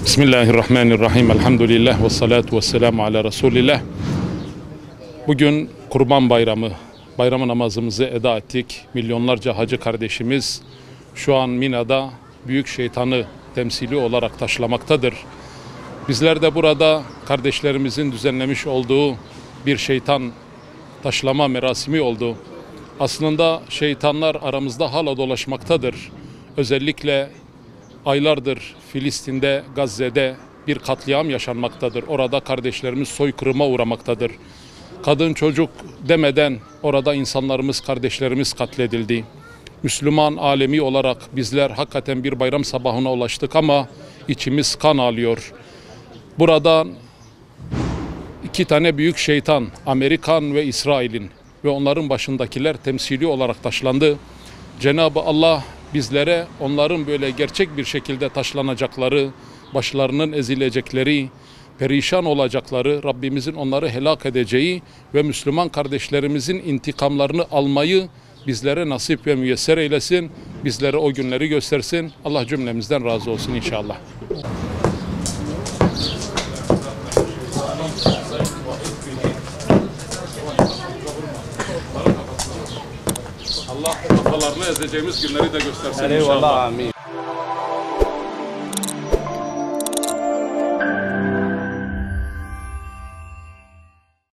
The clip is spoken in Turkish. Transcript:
Bismillahirrahmanirrahim. Elhamdülillah ve salatu ve selamu ala Resulillah. Bugün Kurban Bayramı. Bayram namazımızı eda ettik. Milyonlarca hacı kardeşimiz şu an Mina'da büyük şeytanı temsili olarak taşlamaktadır. Bizler de burada kardeşlerimizin düzenlemiş olduğu bir şeytan taşlama merasimi oldu. Aslında şeytanlar aramızda hala dolaşmaktadır. Özellikle aylardır Filistin'de, Gazze'de bir katliam yaşanmaktadır. Orada kardeşlerimiz soykırıma uğramaktadır. Kadın çocuk demeden orada insanlarımız, kardeşlerimiz katledildi. Müslüman alemi olarak bizler hakikaten bir bayram sabahına ulaştık ama içimiz kan ağlıyor. Buradan iki tane büyük şeytan, Amerikan ve İsrail'in ve onların başındakiler temsili olarak taşlandı. Cenab-ı Allah bizlere onların böyle gerçek bir şekilde taşlanacakları, başlarının ezilecekleri, perişan olacakları, Rabbimizin onları helak edeceği ve Müslüman kardeşlerimizin intikamlarını almayı bizlere nasip ve müyesser eylesin. Bizlere o günleri göstersin. Allah cümlemizden razı olsun inşallah. Allah kafalarını ezeceğimiz günleri de göstersin inşallah. Eyvallah, amin.